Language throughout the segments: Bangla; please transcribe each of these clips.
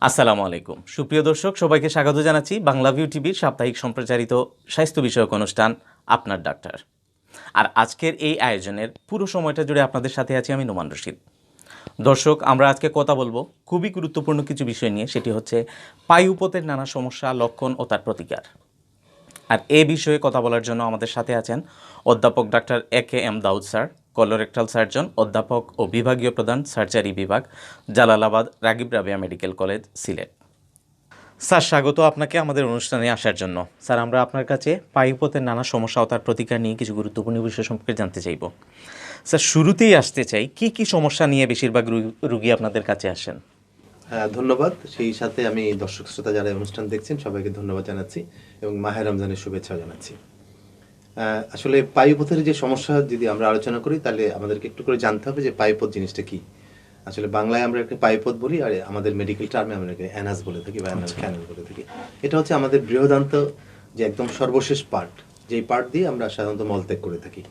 আসসালামু আলাইকুম সুপ্রিয় দর্শক, সবাইকে স্বাগত জানাচ্ছি বাংলা ভিউ টিভির সাপ্তাহিক সম্প্রচারিত স্বাস্থ্য বিষয়ক অনুষ্ঠান আপনার ডাক্তার। আর আজকের এই আয়োজনের পুরো সময়টা জুড়ে আপনাদের সাথে আছি আমি নোমান রশিদ। দর্শক, আমরা আজকে কথা বলবো খুবই গুরুত্বপূর্ণ কিছু বিষয় নিয়ে, সেটি হচ্ছে পায়ুপথের নানা সমস্যা, লক্ষণ ও তার প্রতিকার। আর এই বিষয়ে কথা বলার জন্য আমাদের সাথে আছেন অধ্যাপক ডাক্তার A.K.M. দাউদ স্যার, কলোরেক্টাল সার্জন, অধ্যাপক ও বিভাগীয় প্রধান, সার্জারি বিভাগ, Jalalabad Ragib Rabeya medical college, Sylhet. Sir, স্বাগত আপনাকে আমাদের অনুষ্ঠানে আসার জন্য। স্যার, আমরা আপনার কাছে পায়ুপথের নানা সমস্যা ও তার প্রতিকার নিয়ে কিছু গুরুত্বপূর্ণ বিষয় সম্পর্কে জানতে চাইব। স্যার, শুরুতেই আসতে চাই, কি সমস্যা নিয়ে বেশিরভাগ রুগী আপনাদের কাছে আসেন? হ্যাঁ, ধন্যবাদ। সেই সাথে আমি দর্শক শ্রোতা যারা অনুষ্ঠান দেখছেন সবাইকে ধন্যবাদ জানাচ্ছি এবং মাহে রমজানের শুভেচ্ছা জানাচ্ছি। আসলে পায়ুপথের যে সমস্যা যদি আমরা আলোচনা করি তাহলে আমাদেরকে একটু করে জানতে হবে যে পায়ুপথ জিনিসটা কি। আসলে বাংলায় আমরা একটা পায়ুপথ বলি, আর আমাদের মেডিকেল টার্মে আমরা অ্যানাস বলে থাকি বা অ্যানাল ক্যানাল বলে থাকি। এটা হচ্ছে আমাদের বৃহদান্ত যে একদম সর্বশেষ পার্ট, যেই পার্ট দিয়ে আমরা সাধারণত মলত্যাগ করে থাকি।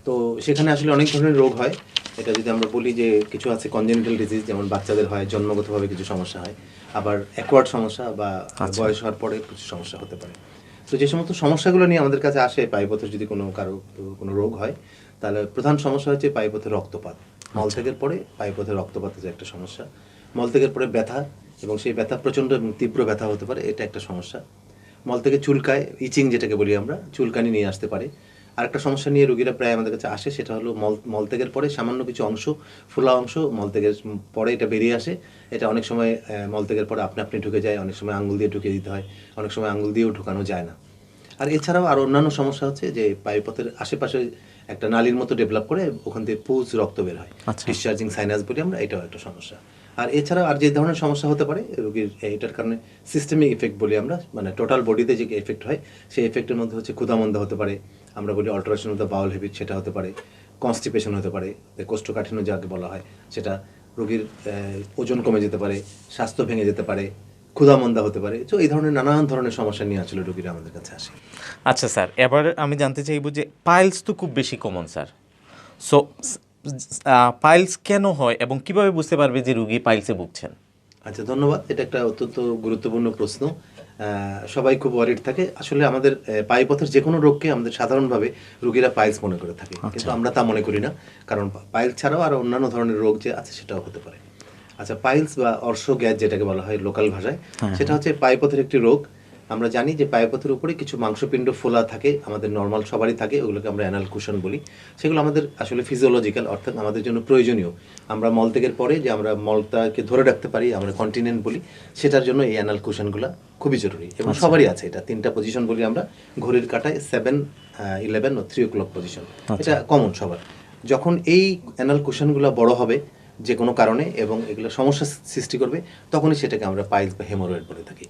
তো সেখানে আসলে অনেক ধরনের রোগ হয়। এটা যদি আমরা বলি যে কিছু আছে কনজেনিটাল ডিজিজ, যেমন বাচ্চাদের হয়, জন্মগতভাবে কিছু সমস্যা হয়, আবার অ্যাকোয়ার্ড সমস্যা বা বয়স হওয়ার পরে কিছু সমস্যা হতে পারে। তো যে সমস্ত সমস্যাগুলো নিয়ে আমাদের কাছে আসে, পায়ুপথের যদি কোনো রোগ হয়, তাহলে প্রধান সমস্যা হচ্ছে পায়ুপথের রক্তপাত। মলত্যাগের পরে পায়ুপথের রক্তপাত যে একটা সমস্যা, মলত্যাগের পরে ব্যথা, এবং সেই ব্যথা প্রচণ্ড এবং তীব্র ব্যথা হতে পারে, এটা একটা সমস্যা। মলত্যাগে চুলকায়, ইচিং যেটাকে বলি আমরা, চুলকানি নিয়ে আসতে পারে। আরেকটা সমস্যা নিয়ে রোগীরা প্রায় আমাদের কাছে আসে, সেটা হলো মলত্যাগের পরে সামান্য কিছু অংশ, ফোলা অংশ মলত্যাগের পরে এটা বেরিয়ে আসে। এটা অনেক সময় মলত্যাগের পরে আপনি ঢুকে যায়, অনেক সময় আঙুল দিয়ে ঢুকিয়ে দিতে হয়, অনেক সময় আঙুল দিয়েও ঢুকানো যায় না। আর এছাড়াও আরও অন্যান্য সমস্যা হচ্ছে যে পায়ুপথের আশেপাশে একটা নালীর মতো ডেভেলপ করে, ওখান থেকে পুজ রক্ত বের হয়, ডিসচার্জিং সাইনাস বলি আমরা, এটাও একটা সমস্যা। আর এছাড়াও আর যে ধরনের সমস্যা হতে পারে রোগীর, এটার কারণে সিস্টেমিক ইফেক্ট বলি আমরা, মানে টোটাল বডিতে যে এফেক্ট হয়, সেই এফেক্টের মধ্যে হচ্ছে ক্ষুধামন্দা হতে পারে, আমরা বলি alteration of the Baul habit, সেটা হতে পারে, কনস্টিপেশন হতে পারে, কোষ্ঠকাঠিন্য যাকে বলা হয় সেটা, রোগীর ওজন কমে যেতে পারে, স্বাস্থ্য ভেঙে যেতে পারে, ক্ষুধামন্দা হতে পারে। তো এই ধরনের নানান ধরনের সমস্যা নিয়ে আসলে রোগীরা আমাদের কাছে আসে। আচ্ছা স্যার, এবার আমি জানতে চাইব যে পাইলস তো খুব বেশি কমন স্যার। সো পাইলস কেন হয় এবং কিভাবে বুঝতে পারবে যে রুগী পাইলসে ভুগছেন? আচ্ছা, ধন্যবাদ। এটা একটা অত্যন্ত গুরুত্বপূর্ণ প্রশ্ন। সবাই খুব ওয়ারিড থাকে। আসলে আমাদের পায়ুপথের যে কোনো রোগকে আমাদের সাধারণভাবে রোগীরা পাইলস মনে করে থাকে, কিন্তু আমরা তা মনে করি না। কারণ পাইলস ছাড়াও আরও অন্যান্য ধরনের রোগ যে আছে সেটাও হতে পারে। আচ্ছা, পাইলস বা অর্শ গ্যাস যেটাকে বলা হয় লোকাল ভাষায়, সেটা হচ্ছে পায়ুপথের একটি রোগ। আমরা জানি যে পায়ুপথের উপরে কিছু মাংসপিণ্ড ফোলা থাকে, আমাদের নর্মাল সবারই থাকে, ওগুলোকে আমরা অ্যানাল কুশন বলি। সেগুলো আমাদের আসলে ফিজিওলজিক্যাল, অর্থাৎ আমাদের জন্য প্রয়োজনীয়। আমরা মলত্যাগের পরে যে আমরা মলটাকে ধরে রাখতে পারি, আমরা কন্টিনেন্ট বলি, সেটার জন্য এই অ্যানাল কুশনগুলো খুবই জরুরি এবং সবারই আছে। এটা 3টা পজিশন বলি আমরা, ঘড়ির কাঁটায় 7, 11 ও 3 o'clock পজিশন, এটা কমন সবার। যখন এই অ্যানাল কুশনগুলো বড় হবে যে কোনো কারণে এবং এগুলো সমস্যা সৃষ্টি করবে, তখনই সেটাকে আমরা পাইলস বা হেমোরয়েড বলে থাকি।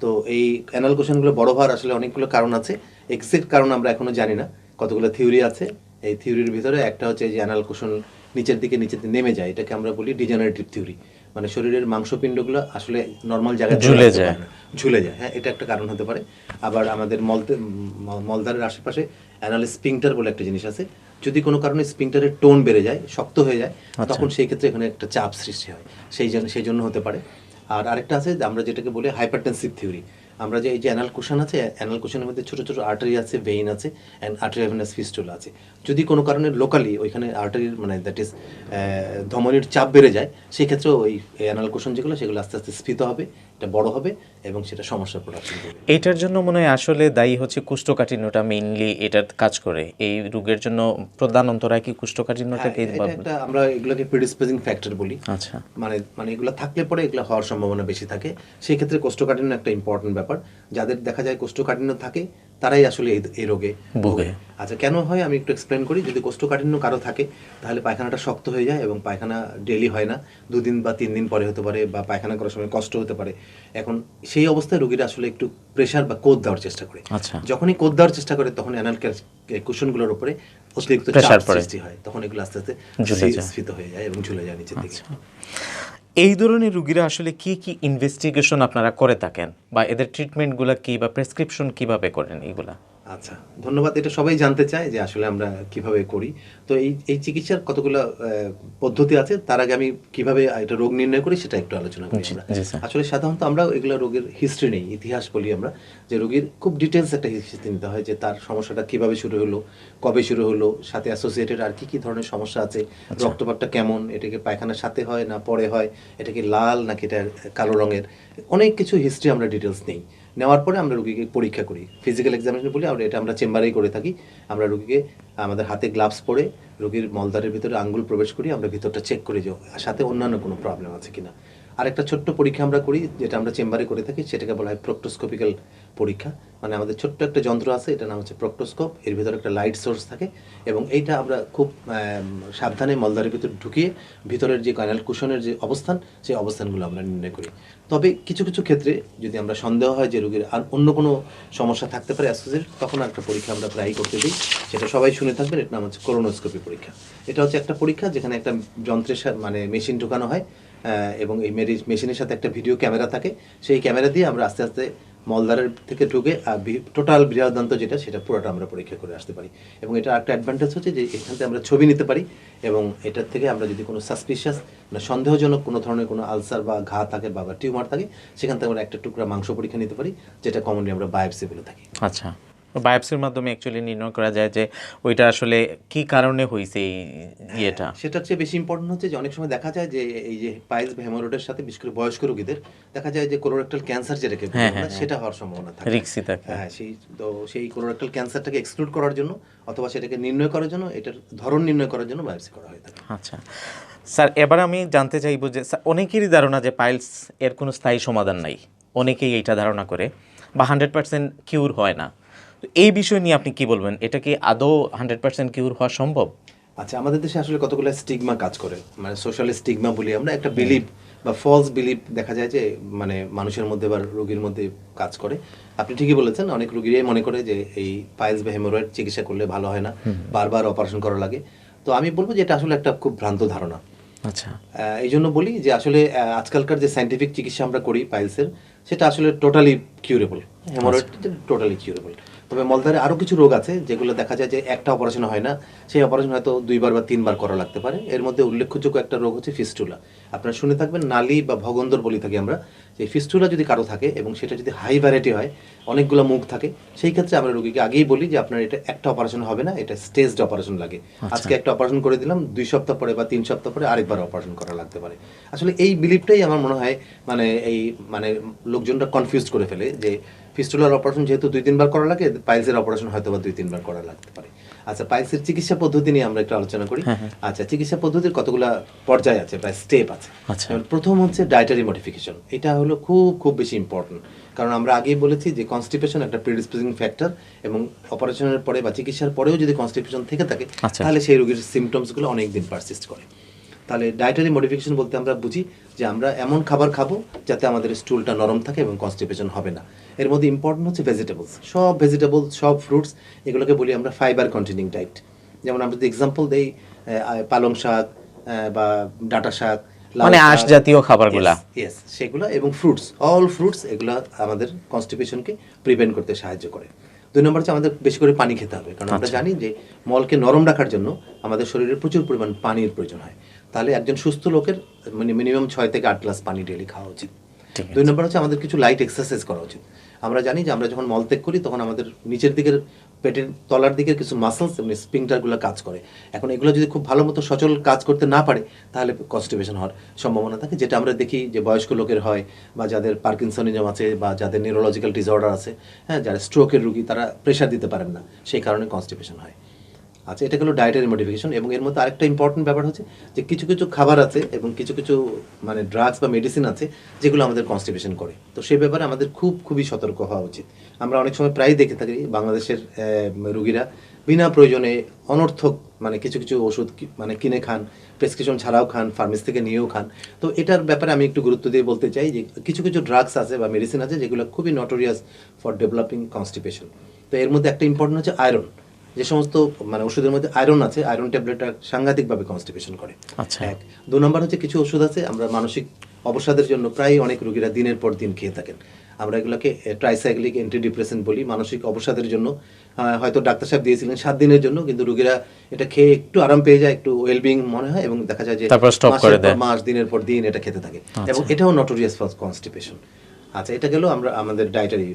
তো এই অ্যানাল কুশনগুলো বড় হওয়ার আসলে অনেকগুলো কারণ আছে। এক্সাক্ট কারণ আমরা এখনো জানি না, কতগুলো থিওরি আছে। এই থিওরির ভিতরে একটা হচ্ছে যে অ্যানাল কুশন নিচের দিকে নেমে যায়, এটাকে আমরা বলি ডিজেনারেটিভ থিওরি, মানে শরীরের মাংসপিণ্ডগুলো আসলে নর্মাল জায়গায় ঝুলে যায়। হ্যাঁ, এটা একটা কারণ হতে পারে। আবার আমাদের মলদ্বারের আশেপাশে অ্যানাল স্পিংটার বলে একটা জিনিস আছে, যদি কোনো কারণে স্পিংটারের টোন বেড়ে যায়, শক্ত হয়ে যায়, তখন সেই ক্ষেত্রে এখানে একটা চাপ সৃষ্টি হয়, সেই জন্য হতে পারে। আর আরেকটা আছে আমরা যেটাকে বলি হাইপারটেনসিভ থিওরি। আমরা যে এই যে অ্যানাল কুশন আছে, অ্যানাল কুশনের মধ্যে ছোটো ছোটো আর্টারি আছে, ভেইন আছে, অ্যান্ড আর্টেরিয়াল ফিস্টুলা আছে। যদি কোনো কারণে লোকালি ওইখানে আর্টারির মানে দ্যাট ইজ ধমনির চাপ বেড়ে যায়, সেই ক্ষেত্রে ওই অ্যানাল কুশন যেগুলো, সেগুলো আস্তে আস্তে স্ফীত হবে, এটা বড় হবে এবং সেটা সমস্যার প্রোডাকশন করবে। এটার জন্য মনে হয় আসলে দায়ী হচ্ছে কোষ্ঠকাঠিন্যটা, মেইনলি এটার কাজ করে এই রোগের জন্য। প্রধান অন্তরায় কি কোষ্ঠকাঠিন্যটাকে? আমরা এগুলোকে প্রিডিসপোজিং ফ্যাক্টর বলি। আচ্ছা, মানে এগুলো থাকলে পরে এগুলো হওয়ার সম্ভাবনা বেশি থাকে। সেই ক্ষেত্রে কোষ্ঠকাঠিন্য একটা ইম্পর্টেন্ট ব্যাপার। যাদের দেখা যায় কোষ্ঠকাঠিন্য থাকে, তারাই আসলে এই রোগে ভোগে। আচ্ছা, কেন হয় আমি একটু এক্সপ্লেন করি। যদি কোষ্ঠকাঠিন্য কারো থাকে, তাহলে পায়খানাটা শক্ত হয়ে যায় এবং পায়খানা ডেইলি হয় না, 2 দিন বা 3 দিন পরে হতে পারে, বা পায়খানা করার সময় কষ্ট হতে পারে। এখন সেই অবস্থায় রোগীরা আসলে একটু প্রেশার বা কোদ দেওয়ার চেষ্টা করে। যখনই কোদ দেওয়ার চেষ্টা করে, তখন অ্যানাল কুশনগুলোর উপরে অতিরিক্ত চাপ সৃষ্টি হয়, তখন এগুলো আস্তে আস্তে স্ফীত হয়ে যায় এবং ঝুলে যায় নিচের দিকে। এই ধরনের রোগীরা আসলে কি ইনভেস্টিগেশন আপনারা করে থাকেন, বা এদের ট্রিটমেন্টগুলো কি বা প্রেসক্রিপশন কিভাবে করেন এইগুলা? আচ্ছা, ধন্যবাদ। এটা সবাই জানতে চায় যে আসলে আমরা কিভাবে করি। তো এই চিকিৎসার কতগুলো পদ্ধতি আছে। তার আগে আমি কিভাবে এটা রোগ নির্ণয় করি সেটা একটু আলোচনা করি জি আমরা। জি স্যার। আসলে সাধারণত আমরা এগুলো রোগের হিস্ট্রি নেই, ইতিহাস বলি আমরা, যে রোগীর খুব ডিটেইলস একটা হিস্ট্রি নিতে হয় যে তার সমস্যাটা কিভাবে শুরু হলো, কবে শুরু হলো, সাথে অ্যাসোসিয়েটেড আর কি ধরনের সমস্যা আছে, আচ্ছা। রক্তপাতটা কেমন, এটা কি পায়খানার সাথে হয় না পরে হয়, এটা কি লাল নাকি এটা কালো রঙের, অনেক কিছু হিস্ট্রি আমরা ডিটেইলস নেই। নেওয়ার পরে আমরা রুগীকে পরীক্ষা করি, ফিজিক্যাল এক্সামিনেশন বলি আমরা, এটা আমরা চেম্বারেই করে থাকি। আমরা রুগীকে আমাদের হাতে গ্লাভস পরে রুগীর মলদ্বারের ভিতরে আঙ্গুল প্রবেশ করি, আমরা ভিতরটা চেক করি যে সাথে অন্যান্য কোনো প্রবলেম আছে কিনা। আরেকটা ছোট্ট পরীক্ষা আমরা করি যেটা আমরা চেম্বারে করে থাকি, সেটাকে বলা হয় প্রক্টোস্কোপিক্যাল পরীক্ষা। মানে আমাদের ছোট্ট একটা যন্ত্র আছে, এটার নাম হচ্ছে প্রক্টোস্কোপ, এর ভিতরে একটা লাইট সোর্স থাকে এবং এইটা আমরা খুব সাবধানে মলদ্বারের ভিতরে ঢুকিয়ে ভিতরের যে কানাল কুশনের যে অবস্থান, সেই অবস্থানগুলো আমরা নির্ণয় করি। তবে কিছু কিছু ক্ষেত্রে যদি আমরা সন্দেহ হয় যে রোগীর আর অন্য কোনো সমস্যা থাকতে পারে অ্যাসোসিয়েটেড, তখন একটা পরীক্ষা আমরা প্রায়ই করতে দিই, সেটা সবাই শুনে থাকবেন, এটার নাম হচ্ছে কোলোনোস্কোপি পরীক্ষা। এটা হচ্ছে একটা পরীক্ষা যেখানে একটা যন্ত্রের সাথে মানে মেশিন ঢোকানো হয় এবং এই মেশিনের সাথে একটা ভিডিও ক্যামেরা থাকে। সেই ক্যামেরা দিয়ে আমরা আস্তে আস্তে মলদ্বারের থেকে ঢুকে টোটাল বৃহদান্ত যেটা, সেটা পুরোটা আমরা পরীক্ষা করে আসতে পারি। এবং এটা একটা অ্যাডভান্টেজ হচ্ছে যে এখান থেকে আমরা ছবি নিতে পারি এবং এটার থেকে আমরা যদি কোনো সাসপিশিয়াস মানে সন্দেহজনক কোনো ধরনের কোনো আলসার বা ঘা থাকে বা টিউমার থাকে, সেখান থেকে আমরা একটা টুকরা মাংস পরীক্ষা নিতে পারি, যেটা কমনলি আমরা বায়োপসি বলে থাকি। আচ্ছা, বায়োপসির মাধ্যমে অ্যাকচুয়ালি নির্ণয় করা যায় যে ওইটা আসলে কি কারণে হয়েছে এই ইয়েটা। সেটার চেয়ে বেশি ইম্পর্টেন্ট হচ্ছে যে অনেক সময় দেখা যায় যে এই যে পাইলস বা হেমোরয়েডের সাথে বিশেষ করে বয়স্ক রোগীদের দেখা যায় যে কোলোরেক্টাল ক্যান্সার যেটাকে বলি হ্যাঁ, আমরা, হ্যাঁ, সেটা হওয়ার সম্ভাবনা থাকে। রিক্সি থাকে। হ্যাঁ, সেই কোলোরেক্টাল ক্যান্সারটাকে এক্সক্লুড করার জন্য অথবা সেটাকে নির্ণয় করার জন্য, এটার ধরন নির্ণয় করার জন্য বায়োপসি করা হয়ে থাকে। আচ্ছা স্যার, এবার আমি জানতে চাইবো যে স্যার, অনেকেরই ধারণা যে পাইলস এর কোনো স্থায়ী সমাধান নাই, অনেকেই এইটা ধারণা করে বা 100% কিউর হয় না। তো এই বিষয় নিয়ে আপনি কি বলবেন, এটা কি আদৌ 100% কিউর হওয়া সম্ভব? আচ্ছা, আমাদের দেশে আসলে কতগুলো স্টিগমা কাজ করে, মানে সোশ্যাল স্টিগমা বলি আমরা, একটা বিলিভ বা ফলস বিলিভ দেখা যায় যে মানে মানুষের মধ্যে বা রোগীর মধ্যে কাজ করে। আপনি ঠিকই বলেছেন, অনেক রোগীরাই মনে করে যে এই পাইলস বা হেমোরয়েড চিকিৎসা করলে ভালো হয় না, বারবার অপারেশন করা লাগে। তো আমি বলবো যে এটা আসলে একটা খুব ভ্রান্ত ধারণা। আচ্ছা। এই জন্য বলি যে আসলে আজকালকার যে সায়েন্টিফিক চিকিৎসা আমরা করি পাইলসের, সেটা আসলে totally curable, haemorrhoid totally curable. তবে মলদ্বারে আরও কিছু রোগ আছে যেগুলো দেখা যায় যে একটা অপারেশন হয় না, সেই অপারেশন হয়তো 2বার বা 3বার করা লাগতে পারে। এর মধ্যে উল্লেখযোগ্য একটা রোগ হচ্ছে ফিস্টুলা। আপনারা শুনে থাকবেন নালী বা ভগন্দর বলি থাকি আমরা, যে ফিস্টুলা যদি কারো থাকে এবং সেটা যদি হাই ভ্যারাইটি হয়, অনেকগুলো মুখ থাকে, সেই ক্ষেত্রে আমরা রোগীকে আগেই বলি যে আপনার এটা একটা অপারেশন হবে না, এটা স্টেজড অপারেশন লাগে। আজকে একটা অপারেশন করে দিলাম, 2 সপ্তাহ পরে বা 3 সপ্তাহ পরে আরেকবার অপারেশন করা লাগতে পারে। আসলে এই বিলিভটাই আমার মনে হয় মানে লোকজনরা কনফিউজ করে ফেলে যে ফিস্টুলার অপারেশন যেহেতু 2-3বার করা লাগে, পাইলসের অপারেশন হয়তো বা 2-3বার করা লাগতে পারে। আচ্ছা, পাইলসের চিকিৎসা পদ্ধতি নিয়ে আমরা একটু আলোচনা করি। আচ্ছা, চিকিৎসা পদ্ধতির কতগুলা পর্যায় আছে বা স্টেপ আছে। আচ্ছা। যেমন প্রথম হচ্ছে ডায়েটারি মডিফিকেশন। এটা হলো খুব খুব বেশি ইম্পর্টেন্ট, কারণ আমরা আগেই বলেছি যে কনস্টিপেশন একটা প্রিডিসপোজিং ফ্যাক্টর এবং অপারেশনের পরে বা চিকিৎসার পরেও যদি কনস্টিপেশন থেকে থাকে, আচ্ছা। তাহলে সেই রোগীর সিমটমসগুলো অনেক দিন পারসিস্ট করে। তাহলে ডায়েটারি মডিফিকেশন বলতে আমরা বুঝি যে আমরা এমন খাবার খাবো যাতে আমাদের স্টুলটা নরম থাকে এবং কনস্টিপেশন হবে না। এর মধ্যে ইম্পর্টেন্ট হচ্ছে ভেজিটেবলস, সব ভেজিটেবল, সব ফ্রুটস, এগুলোকে বলি আমরা ফাইবার কন্টেনিং ডায়েট। যেমন আমরা যদি এক্সাম্পল দেই, পালং শাক বা ডাঁটা শাক, মানে আঁশ জাতীয় খাবারগুলা। ইয়েস, সেগুলো এবং ফ্রুটস, অল ফ্রুটস, এগুলো আমাদের কনস্টিপেশনকে প্রিভেন্ট করতে সাহায্য করে। 2 নম্বর হচ্ছে আমাদের বেশি করে পানি খেতে হবে, কারণ আমরা জানি যে মলকে নরম রাখার জন্য আমাদের শরীরে প্রচুর পরিমাণ পানির প্রয়োজন হয়। তাহলে একজন সুস্থ লোকের মানে মিনিমাম 6 থেকে 8 গ্লাস পানি ডেইলি খাওয়া উচিত। 2 নম্বর হচ্ছে আমাদের কিছু লাইট এক্সারসাইজ করা উচিত। আমরা জানি যে আমরা যখন মলত্যাগ করি তখন আমাদের নিচের দিকের পেটের তলার দিকের কিছু মাসলস এবং স্পিংটারগুলো কাজ করে। এখন এগুলো যদি খুব ভালো মতো সচল কাজ করতে না পারে, তাহলে কনস্টিপেশন হওয়ার সম্ভাবনা থাকে, যেটা আমরা দেখি যে বয়স্ক লোকের হয় বা যাদের পার্কিনসনিজম আছে বা যাদের নিউরোলজিক্যাল ডিসঅর্ডার আছে, হ্যাঁ, যারা স্ট্রোকের রোগী, তারা প্রেশার দিতে পারেন না, সেই কারণে কনস্টিপেশন হয়। আচ্ছা, এটা হলো ডায়েটারি মডিফিকেশন। এবং এর মধ্যে আরেকটা ইম্পর্টেন্ট ব্যাপার হচ্ছে যে কিছু কিছু খাবার আছে এবং কিছু কিছু মানে ড্রাগস বা মেডিসিন আছে যেগুলো আমাদের কনস্টিপেশন করে। তো সেই ব্যাপারে আমাদের খুবই সতর্ক হওয়া উচিত। আমরা অনেক সময় প্রায়ই দেখে থাকি বাংলাদেশের রুগীরা বিনা প্রয়োজনে অনর্থক মানে কিছু কিছু ওষুধ মানে কিনে খান, প্রেসক্রিপশন ছাড়াও খান, ফার্মেসি থেকে নিয়েও খান। তো এটার ব্যাপারে আমি একটু গুরুত্ব দিয়ে বলতে চাই যে কিছু কিছু ড্রাগস আছে বা মেডিসিন আছে যেগুলো খুবই নটোরিয়াস ফর ডেভেলপিং কনস্টিপেশন। তো এর মধ্যে একটা ইম্পর্টেন্ট হচ্ছে আয়রন। যে সমস্ত মানে ওষুধের মধ্যে আয়রন আছে, আয়রন ট্যাবলেটটা সাংঘাতিকভাবে কনস্টিপেশন করে। আচ্ছা। এক 2 নম্বর হচ্ছে কিছু ওষুধ আছে আমরা মানসিক অবসাদের জন্য প্রায় অনেক রোগীরা দিনের পর দিন খেয়ে থাকেন। আমরা এগুলোকে ট্রাইসাইক্লিক অ্যান্টিডিপ্রেসেন্ট বলি, মানসিক অবসাদের জন্য। হয়তো ডাক্তার সাহেব দিয়েছিলেন 7 দিনের জন্য, কিন্তু রোগীরা এটা খেয়ে একটু আরাম পেয়ে যায়, একটু ওয়েলবিং মনে হয়, এবং দেখা যায় যে তারপর স্টপ করে দেয়, মাস দিনের পর দিন এটা খেতে থাকে, এবং এটাও নটোরিয়াস ফর কনস্টিপেশন। আচ্ছা, এটা গেল আমরা আমাদের ডায়েটারি।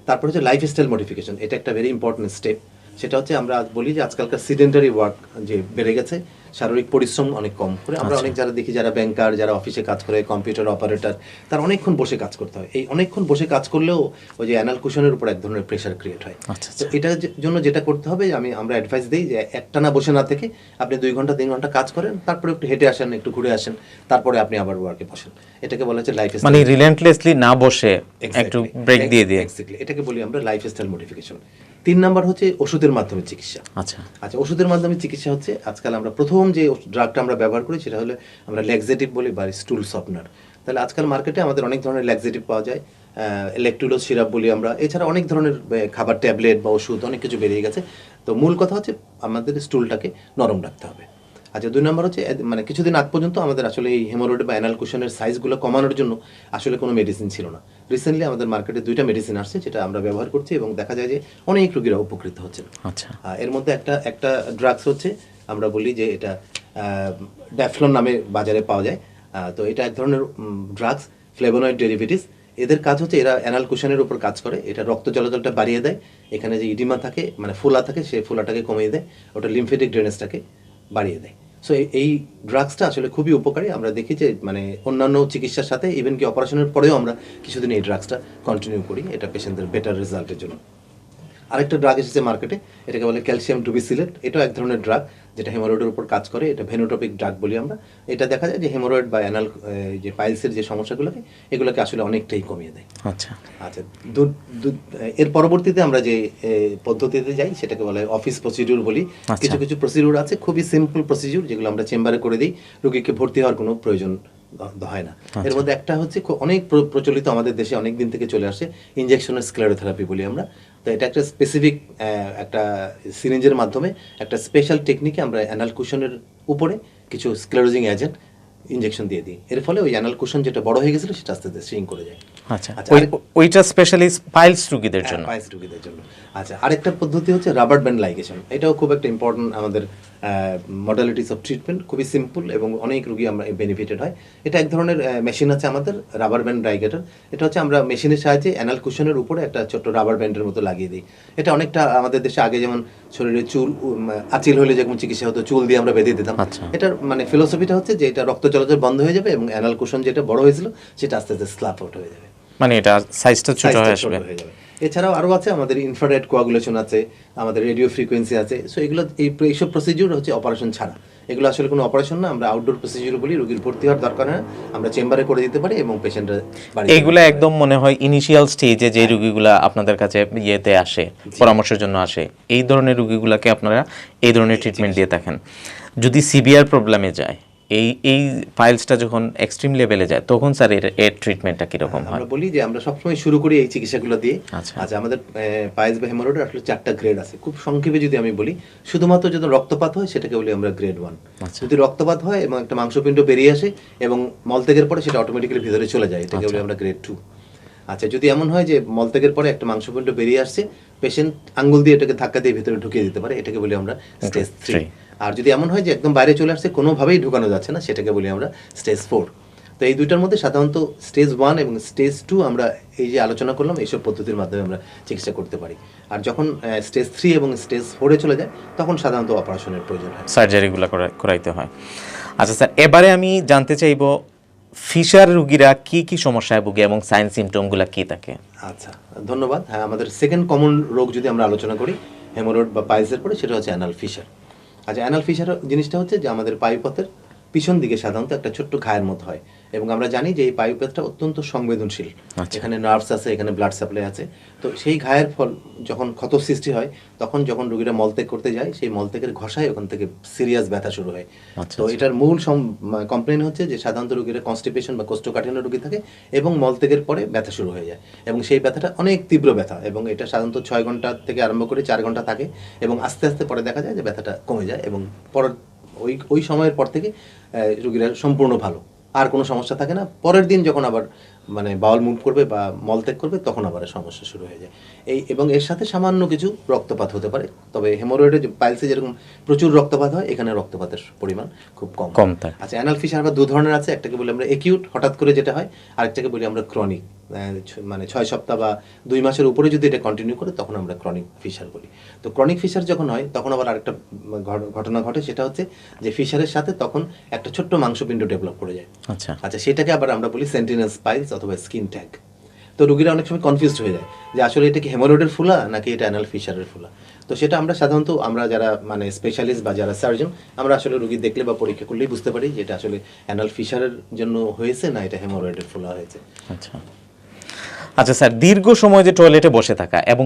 তারপর হচ্ছে লাইফস্টাইল মডিফিকেশন, এটা একটা ভেরি ইম্পর্টেন্ট স্টেপ। সেটা হচ্ছে আমরা বলি যে আজকালকার সিডেন্টারি ওয়ার্ক যে বেড়ে গেছে, শারীরিক পরিশ্রম অনেক কম করে আমরা অনেক যারা দেখি, যারা ব্যাংকার, যারা অফিসে কাজ করে, কম্পিউটার অপারেটর, তার অনেকক্ষণ বসে কাজ করতে হয়। এই অনেকক্ষণ বসে কাজ করলেও ওই যে অ্যানাল কুশনের উপর এক ধরনের প্রেশার ক্রিয়েট হয়। তো এটার জন্য যেটা করতে হবে, আমরা অ্যাডভাইস দিই যে একটানা বসে না থেকে আপনি 2 ঘন্টা 3 ঘন্টা কাজ করেন, তারপরে একটু হেঁটে আসেন, একটু ঘুরে আসেন, তারপরে আপনি আবার ওয়ার্কে বসেন। এটাকে বলা হচ্ছে লাইফ, মানে রিলেন্টলেসলি না বসে একটু ব্রেক দিয়ে দিয়ে। এক্স্যাক্টলি, এটাকে বলি আমরা লাইফস্টাইল মডিফিকেশন। 3 নাম্বার হচ্ছে ওষুধের মাধ্যমে চিকিৎসা। আচ্ছা, ওষুধের মাধ্যমে চিকিৎসা হচ্ছে আজকাল আমরা প্রথম যে ড্রাগটা আমরা ব্যবহার করি সেটা হলো আমরা ল্যাক্সেটিভ বলি বা স্টুল সফটনার। তাহলে আজকাল মার্কেটে আমাদের অনেক ধরনের ল্যাক্সেটিভ পাওয়া যায়, ল্যাকটুলোজ সিরাপ বলি আমরা, এছাড়া অনেক ধরনের খাবার ট্যাবলেট বা ওষুধ অনেক কিছু বেরিয়ে গেছে। তো মূল কথা হচ্ছে আমাদের স্টুলটাকে নরম রাখতে হবে। আচ্ছা, 2 নম্বর হচ্ছে মানে কিছুদিন আগ পর্যন্ত আমাদের আসলে এই হেমোরয়েড বা অ্যানাল কুশনের সাইজগুলো কমানোর জন্য আসলে কোনো মেডিসিন ছিল না। রিসেন্টলি আমাদের মার্কেটে 2টা মেডিসিন আসছে, যেটা আমরা ব্যবহার করছি, এবং দেখা যায় যে অনেক রোগীরা উপকৃত হচ্ছেন। আচ্ছা। এর মধ্যে একটা ড্রাগস হচ্ছে আমরা বলি যে এটা ড্যাফলন নামে বাজারে পাওয়া যায়। তো এটা এক ধরনের ড্রাগস, ফ্লেভোনয়েড ডেরিভেটিভস। এদের কাজ হচ্ছে এরা অ্যানাল কুশনের উপর কাজ করে, এটা রক্ত চলাচলটা বাড়িয়ে দেয়, এখানে যে ইডিমা থাকে মানে ফোলা থাকে সেই ফোলাটাকে কমিয়ে দেয়, ওটা লিমফেটিক ড্রেনেজটাকে বাড়িয়ে দেয়। সো এই ড্রাগসটা আসলে খুবই উপকারী। আমরা দেখি যে মানে অন্যান্য চিকিৎসার সাথে ইভেন কি অপারেশনের পরেও আমরা কিছুদিন এই ড্রাগসটা কন্টিনিউ করি, এটা পেশেন্টদের বেটার রেজাল্টের জন্য। আরেকটা ড্রাগ এসেছে মার্কেটে, এটাকে বলে ক্যালসিয়াম টুবিসিলেট। এটাও এক ধরনের ড্রাগ যেটা হেমোরয়েডের উপর কাজ করে, এটা ভেনোটপিক ড্রাগ বলি আমরা। এটা দেখা যায় যে হেমোরয়েড বা অ্যানাল যে পাইলসের যে সমস্যাগুলোকে এগুলোকে আসলে অনেকটাই কমিয়ে দেয়। আচ্ছা। আচ্ছা, এর পরবর্তীতে আমরা যে পদ্ধতিতে যাই সেটাকে বলে অফিস প্রসিডিউর বলি। কিছু কিছু প্রসিডিউর আছে খুবই সিম্পল প্রসিডিউর, যেগুলো আমরা চেম্বারে করে দিই, রোগীকে ভর্তি হওয়ার কোনো প্রয়োজন হয় না। এর মধ্যে একটা হচ্ছে অনেক প্রচলিত, আমাদের দেশে অনেক দিন থেকে চলে আসে, ইনজেকশনের স্ক্লেরোথেরাপি বলি আমরা। তো এটা একটা স্পেসিফিক একটা সিরিঞ্জের মাধ্যমে একটা স্পেশাল টেকনিকে আমরা অ্যানাল কুশনের উপরে কিছু স্ক্লেরোজিং এজেন্ট ইনজেকশন দিয়ে দিই। এর ফলে ওই অ্যানাল কুশন যেটা বড় হয়ে গেছিল সেটা আস্তে আস্তে শ্রিঙ্ক করে যায়। আচ্ছা, ওইটা স্পেশালি পাইলস রোগীদের জন্য। পাইলস রোগীদের জন্য। আচ্ছা, আরেকটা পদ্ধতি হচ্ছে রাবার ব্যান্ড লাইগেশন। এটাও খুব একটা ইম্পর্টেন্ট আমাদের মডালিটিস অফ ট্রিটমেন্ট, খুবই সিম্পল এবং অনেক রোগী আমরা বেনিফিটেড হয়। এটা এক ধরনের মেশিন আছে আমাদের, রাবার ব্যান্ড লাইগেটর। এটা হচ্ছে আমরা মেশিনের সাহায্যে অ্যানাল কুশনের উপরে একটা ছোট্ট রাবার ব্যান্ডের মতো লাগিয়ে দিই। এটা অনেকটা আমাদের দেশে আগে যেমন শরীরে চুল আঁচিল হলে যেমন চিকিৎসা হতো, চুল দিয়ে আমরা বেঁধে দিতাম। এটার মানে ফিলোসফিটা হচ্ছে যে এটা রক্ত চলাচল বন্ধ হয়ে যাবে এবং অ্যানাল কুশন যেটা বড় হয়েছিল সেটা আস্তে আস্তে স্ল্যাপ আউট হয়ে যাবে, মানে এটা সাইজটা ছোট হয়ে আসবে। এছাড়াও আরও আছে আমাদের ইনফ্রারেড কোয়াগুলেশন আছে, আমাদের রেডিও ফ্রিকোয়েন্সি আছে। সো এগুলো এইসব প্রসিডিউর হচ্ছে অপারেশন ছাড়া, এগুলো আসলে কোনো অপারেশন না, আমরা আউটডোর প্রসিডিউর বলি। রোগীর ভর্তি হওয়ার দরকার হয় না, আমরা চেম্বারে করে দিতে পারি এবং পেশেন্টরা বাড়ি। এগুলো একদম মনে হয় ইনিশিয়াল স্টেজে যে রোগীগুলা আপনাদের কাছে ইয়েতে আসে, পরামর্শের জন্য আসে, এই ধরনের রোগীগুলাকে আপনারা এই ধরনের ট্রিটমেন্ট দিয়ে থাকেন। যদি সিভিয়ার প্রবলেমে যায়, এই ফাইলসটা যখন এক্সট্রিম লেভেলে যায়, তখন স্যার এর ট্রিটমেন্টটা কিরকম হয়? আমরা বলি যে আমরা সবসময় শুরু করি এই চিকিৎসাগুলো দিয়ে। আচ্ছা, আমাদের পাইলস বা হেমোরয়েডের আসলে 4টা গ্রেড আছে। খুব সংক্ষেপে যদি আমি বলি, শুধুমাত্র যদি রক্তপাত হয় সেটাকে বলি আমরা গ্রেড 1। যদি রক্তপাত হয় এবং একটা মাংসপিণ্ড বেরিয়ে আসে এবং মলত্যাগের পরে সেটা অটোমেটিক্যালি ভিতরে চলে যায়, এটাকে বলি আমরা গ্রেড 2। আচ্ছা, যদি এমন হয় যে মলত্যাগের পরে একটা মাংসপিণ্ড বেরিয়ে আসছে, পেশেন্ট আঙ্গুল দিয়ে এটাকে ধাক্কা দিয়ে ভিতরে ঢুকিয়ে দিতে পারে, এটাকে বলি আমরা স্টেজ 3। আর যদি এমন হয় যে একদম বাইরে চলে আসছে, কোনোভাবেই ঢুকানো যাচ্ছে না, সেটাকে বলি আমরা স্টেজ 4। তো এই দুইটার মধ্যে সাধারণত স্টেজ 1 এবং স্টেজ 2 আমরা এই যে আলোচনা করলাম এইসব পদ্ধতির মাধ্যমে আমরা চিকিৎসা করতে পারি। আর যখন স্টেজ 3 এবং স্টেজ 4-এ চলে যায় তখন সাধারণত অপারেশনের প্রয়োজন হয়, সার্জারিগুলো করাইতে হয়। আচ্ছা স্যার, এবারে আমি জানতে চাইব ফিশার রোগীরা কি কি সমস্যায় ভোগে এবং সাইন সিমটমগুলো কি থাকে? আচ্ছা, ধন্যবাদ। হ্যাঁ, আমাদের সেকেন্ড কমন রোগ যদি আমরা আলোচনা করি হেমোরয়েড বা পাইলসের পরে, সেটা হচ্ছে অ্যানাল ফিশার। আচ্ছা, অ্যানাল ফিশার জিনিসটা হচ্ছে যে আমাদের পায়ুপথের পিছন দিকে সাধারণত একটা ছোট্ট ঘায়ের মতো হয়, এবং আমরা জানি যে এই পাইপেথটা অত্যন্ত সংবেদনশীল। আচ্ছা। এখানে নার্ভস আছে, এখানে ব্লাড সাপ্লাই আছে। তো সেই ঘায়ের ফল যখন ক্ষত সৃষ্টি হয়, তখন যখন রোগীরা মলত্যাগ করতে যায়, সেই মলত্যাগের ঘষায় ওখান থেকে সিরিয়াস ব্যথা শুরু হয়। আচ্ছা, তো এটার মূল কমপ্লেন হচ্ছে যে সাধারণত রোগীরা কনস্টিপেশন বা কোষ্ঠকাঠিন্য রোগী থাকে এবং মলত্যাগের পরে ব্যথা শুরু হয়ে যায়, এবং সেই ব্যথাটা অনেক তীব্র ব্যথা, এবং এটা সাধারণত 6 ঘন্টা থেকে আরম্ভ করে 4 ঘন্টা থাকে, এবং আস্তে আস্তে পরে দেখা যায় যে ব্যথাটা কমে যায়, এবং পরের ওই সময়ের পর থেকে রোগীরা সম্পূর্ণ ভালো, আর কোনো সমস্যা থাকে না। পরের দিন যখন আবার মানে বাউল মুভ করবে বা মলত্যাগ করবে, তখন আবার সমস্যা শুরু হয়ে যায়। এবং এর সাথে সামান্য কিছু রক্তপাত হতে পারে, তবে হেমোরয়েডে পাইলসে যেরকম প্রচুর রক্তপাত হয়, এখানে রক্তপাতের পরিমাণ খুব কম থাকে। আচ্ছা, অ্যানাল ফিশার আবার 2 ধরনের আছে, একটাকে বলি আমরা একিউট, হঠাৎ করে যেটা হয়, আরেকটাকে বলি আমরা ক্রনিক, মানে 6 সপ্তাহ বা 2 মাসের উপরে যদি এটা কন্টিনিউ করে, তখন আমরা ক্রনিক ফিশার বলি। তো ক্রনিক ফিশার যখন হয়, তখন আবার আরেকটা ঘটনা ঘটে, সেটা হচ্ছে যে ফিশারের সাথে তখন একটা ছোট্ট মাংসপিণ্ড ডেভেলপ করে যায়। আচ্ছা, আচ্ছা, সেটাকে আবার আমরা বলি সেন্টিনেল স্পাইলস অথবা স্কিন ট্যাগ। তো রোগীরা অনেক সময় কনফিউজড হয়ে যায় যে আসলে এটা কি হেমোরয়েডের ফুলা নাকি এটা অ্যানাল ফিশারের ফুলা। তো সেটা আমরা সাধারণত আমরা যারা মানে স্পেশালিস্ট বা যারা সার্জন, আমরা আসলে রোগী দেখলে বা পরীক্ষা করলেই বুঝতে পারি যে এটা আসলে অ্যানাল ফিশারের জন্য হয়েছে না এটা হেমোরয়েডের ফুলা হয়েছে। আচ্ছা। আচ্ছা স্যার, দীর্ঘ সময় যে টয়লেটে বসে থাকা এবং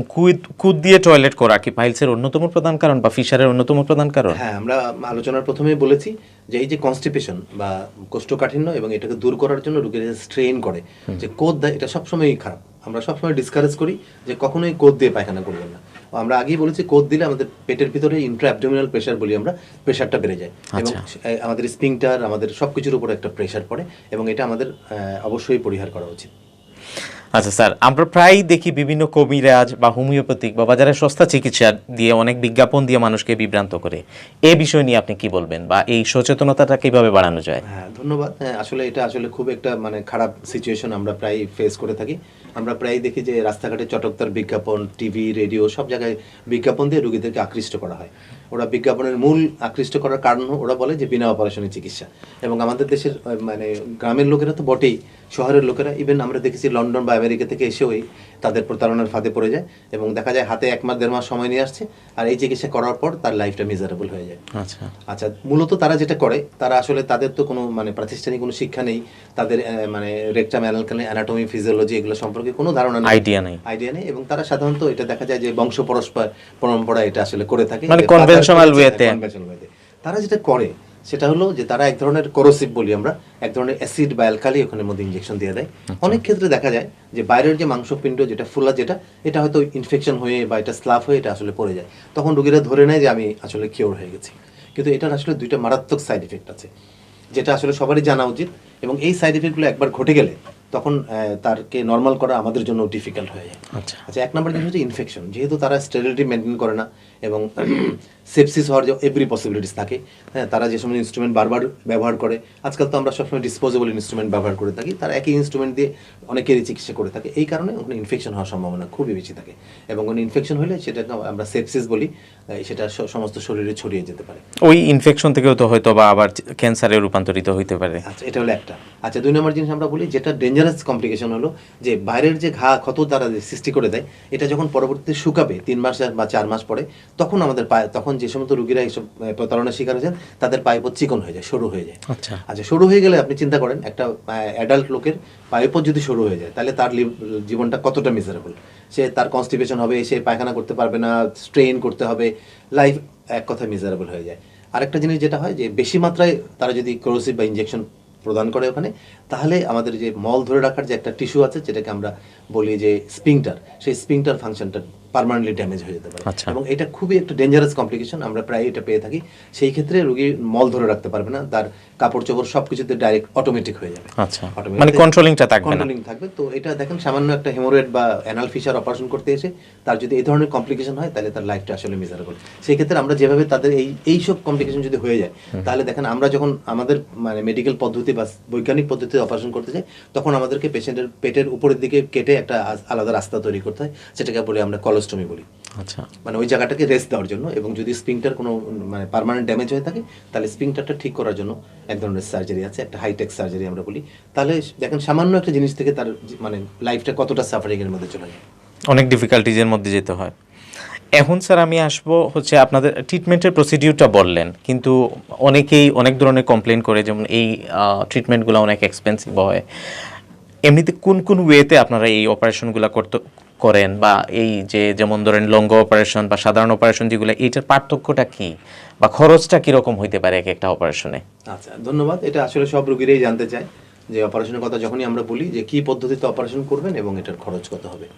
কুদ দিয়ে টয়লেট করা কি পাইলসের অন্যতম প্রধান কারণ বা ফিশারের অন্যতম প্রধান কারণ? হ্যাঁ, আমরা আলোচনার প্রথমেই বলেছি যে এই যে কনস্টিপেশন বা কোষ্ঠকাঠিন্য, এবং এটাকে দূর করার জন্য রোগীরা স্ট্রেইন করে, যে কোদ দেয়, এটা সবসময়ই খারাপ। আমরা সবসময় ডিসকারেজ করি যে কখনোই কোদ দিয়ে পায়খানা করবেন না। আমরা আগেই বলেছি কোদ দিলে আমাদের পেটের ভিতরে ইন্ট্রা অ্যাবডোমিনাল প্রেশার বলি আমরা, প্রেশারটা বেড়ে যায়, এবং আমাদের স্পিংটার, আমাদের সব কিছুর উপর একটা প্রেশার পড়ে, এবং এটা আমাদের অবশ্যই পরিহার করা উচিত। আচ্ছা স্যার, আমরা প্রায়ই দেখি বিভিন্ন কবিরাজ বা হোমিওপ্যাথিক বা বাজারে সস্তা চিকিৎসা দিয়ে অনেক বিজ্ঞাপন দিয়ে মানুষকে বিভ্রান্ত করে। এই বিষয় নিয়ে আপনি কি বলবেন, বা এই সচেতনতাটা কিভাবে বাড়ানো যায়? হ্যাঁ, ধন্যবাদ। হ্যাঁ, আসলে এটা আসলে খুব একটা মানে খারাপ সিচুয়েশন আমরা প্রায় ফেস করে থাকি। আমরা প্রায় দেখি যে রাস্তাঘাটে চটকদার বিজ্ঞাপন, টিভি, রেডিও, সব জায়গায় বিজ্ঞাপন দিয়ে রোগীদেরকে আকৃষ্ট করা হয়। ওরা বিজ্ঞাপনের মূল আকৃষ্ট করার কারণ ওরা বলে যে বিনা অপারেশনের চিকিৎসা, এবং আমাদের দেশের মানে গ্রামের লোকেরা তো বটেই, শহরের লোকেরা ইভেন আমরা দেখেছি লন্ডন বা আমেরিকা থেকে এসেও তাদের প্রতারণার ফাঁদে পড়ে যায়, এবং দেখা যায় হাতে 1 মাস 1.5 মাস সময় নিয়ে আসছে, আর এই চিকিৎসা করার পর তার লাইফটা মিজারেবল হয়ে যায়। আচ্ছা আচ্ছা, মূলত তারা যেটা করে, তারা আসলে তাদের তো কোনো মানে প্রাতিষ্ঠানিক কোনো শিক্ষা নেই, তাদের মানে রেকটাম অ্যানাটমি, ফিজিওলজি এগুলো সম্পর্কে কোনো ধারণা নেই, আইডিয়া নেই, এবং তারা সাধারণত এটা দেখা যায় যে বংশ পরম্পরা এটা আসলে করে থাকে, মানে কনভেনশনাল ওয়েতে। তারা যেটা করে সেটা হলো যে তারা এক ধরনের কোরোসিভ বলি আমরা, এক ধরনের অ্যাসিড বা অ্যালকালি ওখানের মধ্যে ইনজেকশন দিয়ে দেয়। অনেক ক্ষেত্রে দেখা যায় যে বাইরের যে মাংসপিণ্ড যেটা ফুলা, এটা হয়তো ইনফেকশন হয়ে বা এটা স্লাফ হয়ে এটা আসলে পড়ে যায়, তখন রোগীরা ধরে নেয় যে আমি আসলে কিওর হয়ে গেছি। কিন্তু এটার আসলে 2টা মারাত্মক সাইড ইফেক্ট আছে, যেটা আসলে সবারই জানা উচিত, এবং এই সাইড ইফেক্টগুলো একবার ঘটে গেলে তখন তারকে নর্মাল করা আমাদের জন্য ডিফিকাল্ট হয়ে যায়। আচ্ছা, 1 নম্বর জিনিস হচ্ছে ইনফেকশন, যেহেতু তারা স্টেরিলিটি মেনটেন করে না, এবং সেপসিস হওয়ার যে এভরি পসিবিলিটিস থাকে। হ্যাঁ, তারা যে সময় ইনস্ট্রুমেন্ট বারবার ব্যবহার করে, আজকাল তো আমরা সবসময় ডিসপোজেবল ইনস্ট্রুমেন্ট ব্যবহার করে থাকি, তারা একই ইনস্ট্রুমেন্ট দিয়ে অনেকেরই চিকিৎসা করে থাকে, এই কারণে ওখানে ইনফেকশন হওয়ার সম্ভাবনা খুবই বেশি থাকে, এবং ওখানে ইনফেকশন হলে সেটাকে আমরা সেপসিস বলি, সেটা সমস্ত শরীরে ছড়িয়ে যেতে পারে। ওই ইনফেকশন থেকেও তো হয়তো বা আবার ক্যান্সারে রূপান্তরিত হইতে পারে। আচ্ছা, এটা হলো একটা। আচ্ছা, 2 নম্বর জিনিস আমরা বলি যেটা ডেঞ্জারাস কমপ্লিকেশন হলো যে বাইরের যে ক্ষত তারা সৃষ্টি করে দেয়, এটা যখন পরবর্তীতে শুকাবে 3 মাস বা 4 মাস পরে, তখন আমাদের তখন যে সমস্ত রোগীরা এইসব প্রতারণার শিকার হয়েছেন, তাদের পাইপথ চিকন হয়ে যায়, সরু হয়ে যায়। আচ্ছা, সরু হয়ে গেলে আপনি চিন্তা করেন, একটা অ্যাডাল্ট লোকের পাইপথ যদি সরু হয়ে যায়, তাহলে তার জীবনটা কতটা মিজারেবল। তার কনস্টিপেশন হবে, সে পায়খানা করতে পারবে না, স্ট্রেইন করতে হবে, লাইফ এক কথায় মিজারেবল হয়ে যায়। আরেকটা জিনিস যেটা হয় যে বেশি মাত্রায় তারা যদি কোরোসিভ বা ইনজেকশন প্রদান করে ওখানে, তাহলে আমাদের যে মল ধরে রাখার যে একটা টিস্যু আছে, যেটাকে আমরা বলি যে স্পিংটার, সেই স্পিংটার ফাংশনটা পার্মানেন্টলি ড্যামেজ হয়ে যেতে পারে, এবং এটা খুবই একটা ডেঞ্জারাস কমপ্লিকেশন, আমরা প্রায় এটা পেয়ে থাকি। সেই ক্ষেত্রে রোগী মল ধরে রাখতে পারবে না, তার কাপড় চোপড় সবকিছুতে ডাইরেক্ট অটোমেটিক হয়ে যাবে। আচ্ছা, মানে কন্ট্রোলিংটা থাকবে না। থাকবে। তো এটা দেখেন, সামান্য একটা হেমোরয়েড বা অ্যানাল ফিশার অপারেশন করতে এসে তার যদি এই ধরনের কমপ্লিকেশন হয়, তাহলে তার লাইফটা আসলে মিজারেবল। সেই ক্ষেত্রে আমরা যেভাবে তাদের এইসব কমপ্লিকেশন যদি হয়ে যায়, তাহলে দেখেন আমরা যখন আমাদের মানে মেডিকেল পদ্ধতি বা বৈজ্ঞানিক পদ্ধতিতে অপারেশন করতে যাই, তখন আমাদেরকে পেশেন্টের পেটের উপরের দিকে কেটে একটা আলাদা রাস্তা তৈরি করতে হয়, সেটাকে বলে আমরা কলোস্টমি বলি। আচ্ছা, মানে ওই জায়গাটাকে রেস্ট দেওয়ার জন্য, এবং যদি স্পিংটার কোনো মানে পার্মানেন্ট ড্যামেজ হয়ে থাকে, তাহলে স্পিংটারটা ঠিক করার জন্য এক ধরনের সার্জারি আছে, একটা হাইটেক সার্জারি আমরা বলি। তাহলে দেখেন সামান্য একটা জিনিস থেকে তার মানে লাইফটা কতটা সাফারিং এর মধ্যে চলে যায়, অনেক ডিফিকাল্টিজের মধ্যে যেতে হয়। এখন স্যার আমি আসবো হচ্ছে আপনাদের ট্রিটমেন্টের প্রসিডিউরটা বললেন, কিন্তু অনেকেই অনেক ধরনের কমপ্লেন করে, যেমন এই ট্রিটমেন্টগুলো অনেক এক্সপেন্সিভ হয়। এমনিতে কোন কোন ওয়েতে আপনারা এই অপারেশনগুলো করেন, বা এই যে যেমন ধরেন লঙ্গ অপারেশন বা সাধারণ অপারেশন যেগুলো, এইটার পার্থক্যটা কি বা খরচটা কীরকম হইতে পারে এক একটা অপারেশনে? আচ্ছা, ধন্যবাদ। এটা আসলে সব রোগীরাই জানতে চায় যে অপারেশনের কথা যখনই আমরা বলি যে কী পদ্ধতিতে অপারেশন করবেন এবং এটার খরচ কত হবে।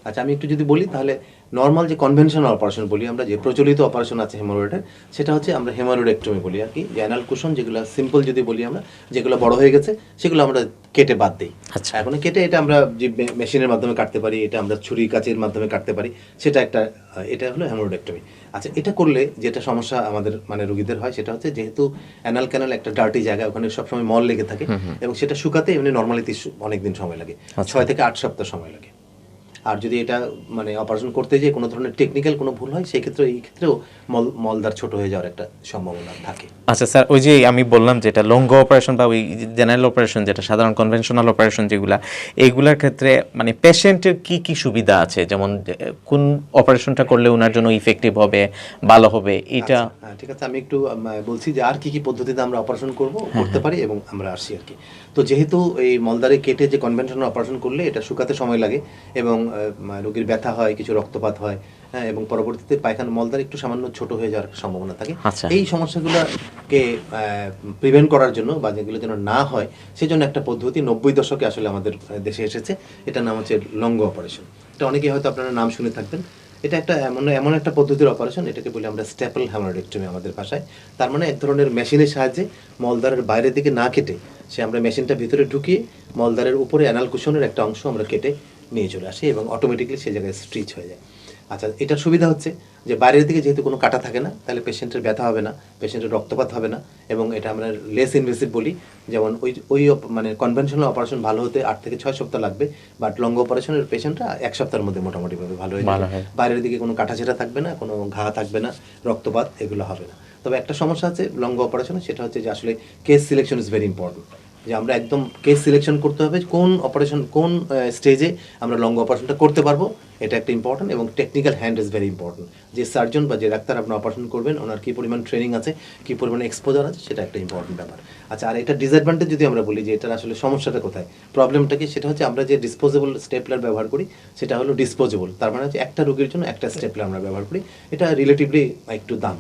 আচ্ছা, আমি একটু যদি বলি তাহলে নর্মাল যে কনভেনশনাল অপারেশন বলি আমরা, যে প্রচলিত অপারেশন আছে হেমোরয়েডের, সেটা হচ্ছে আমরা হেমোরয়েডেক্টমি বলি আর কি। যে অ্যানাল কুশন যেগুলো সিম্পল যদি বলি আমরা, যেগুলো বড় হয়ে গেছে সেগুলো আমরা কেটে বাদ দিই। আচ্ছা। এখন কেটে এটা আমরা যে মেশিনের মাধ্যমে কাটতে পারি, এটা আমরা ছুরি কাঁচির মাধ্যমে কাটতে পারি, সেটা একটা এটা হলো হেমোরয়েডেক্টমি। আচ্ছা, এটা করলে যেটা সমস্যা আমাদের মানে রোগীদের হয় সেটা হচ্ছে যেহেতু অ্যানাল ক্যানাল একটা ডার্টি জায়গা, ওখানে সবসময় মল লেগে থাকে এবং সেটা শুকাতে এমনি নর্মালি অনেক দিন সময় লাগে, 6 থেকে 8 সপ্তাহ সময় লাগে। আর যদি এটা মানে অপারেশন করতে যেয়ে কোনো ধরনের টেকনিক্যাল কোনো ভুল হয়, সেই ক্ষেত্রে এই ক্ষেত্রেও মলদার ছোট হয়ে যাওয়ার একটা সম্ভাবনা থাকে। আচ্ছা স্যার, ওই যে আমি বললাম যেটা লঙ্গ অপারেশন বা ওই জেনারেল অপারেশন, যেটা সাধারণ কনভেনশনাল অপারেশন যেগুলা, এইগুলার ক্ষেত্রে মানে পেশেন্টের কি কি সুবিধা আছে? যেমন কোন অপারেশনটা করলে ওনার জন্য ইফেক্টিভ হবে, ভালো হবে, এটা? হ্যাঁ, ঠিক আছে, আমি একটু বলছি যে আর কি কি পদ্ধতিতে আমরা অপারেশন করতে পারি এবং আমরা আসছি আর কি। তো যেহেতু এই মলদারে কেটে যে কনভেনশনাল অপারেশন করলে এটা শুকাতে সময় লাগে এবং রোগীর ব্যথা হয়, কিছু রক্তপাত হয়, হ্যাঁ, এবং পরবর্তীতে পায়খানা মলদার একটু সামান্য ছোট হয়ে যাওয়ার সম্ভাবনা থাকে। আচ্ছা। এই সমস্যাগুলোকে প্রিভেন্ট করার জন্য বা যেগুলো যেন না হয় সেই জন্য একটা পদ্ধতি 90 দশকে আসলে আমাদের দেশে এসেছে। এটার নাম হচ্ছে লঙ্গ অপারেশন। এটা অনেকেই হয়তো আপনারা নাম শুনে থাকবেন। এটা একটা এমন একটা পদ্ধতির অপারেশন, এটাকে বলি আমরা স্ট্যাপল হেমোরয়েডেক্টমি আমাদের ভাষায়। তার মানে এক ধরনের মেশিনের সাহায্যে মলদ্বারের বাইরের দিকে না কেটে আমরা মেশিনটা ভিতরে ঢুকিয়ে মলদ্বারের উপরে অ্যানাল কুশনের একটা অংশ আমরা কেটে নিয়ে চলে আসি এবং অটোমেটিকলি সেই জায়গায় স্ট্রিচ হয়ে যায়। আচ্ছা, এটার সুবিধা হচ্ছে যে বাইরের দিকে যেহেতু কোনো কাটা থাকে না, তাহলে পেশেন্টের ব্যথা হবে না, পেশেন্টের রক্তপাত হবে না এবং এটা আমরা লেস ইনভেসিভ বলি। যেমন ওই মানে কনভেনশনাল অপারেশন ভালো হতে 8 থেকে 6 সপ্তাহ লাগবে, বাট লঙ্গ অপারেশনের পেশেন্টরা 1 সপ্তাহের মধ্যে মোটামুটিভাবে ভালো হয়ে যাবে। বাইরের দিকে কোনো কাটাছেঁড়া থাকবে না, কোনো ঘা থাকবে না, রক্তপাত এগুলো হবে না। তবে একটা সমস্যা আছে লঙ্গ অপারেশনে, সেটা হচ্ছে যে আসলে case selection is very important. যে আমরা একদম কেস সিলেকশন করতে হবে কোন অপারেশন কোন স্টেজে আমরা লঙ্গ অপারেশনটা করতে পারবো, এটা একটা ইম্পর্টেন্ট। এবং technical hand is very important. যে সার্জন বা যে ডাক্তার আপনার অপারেশন করবেন ওনার কী পরিমাণ ট্রেনিং আছে, কী পরিমাণ এক্সপোজার আছে, সেটা একটা ইম্পর্টেন্ট ব্যাপার। আচ্ছা, আর এটা ডিসঅ্যাডভান্টেজ যদি আমরা বলি যে এটার আসলে সমস্যাটা কোথায়, প্রবলেমটা কি, সেটা হচ্ছে আমরা যে ডিসপোজেবল স্টেপলার ব্যবহার করি সেটা হলো ডিসপোজেবল। তার মানে হচ্ছে একটা রোগীর জন্য একটা স্টেপলার আমরা ব্যবহার করি। এটা রিলেটিভলি একটু দাম,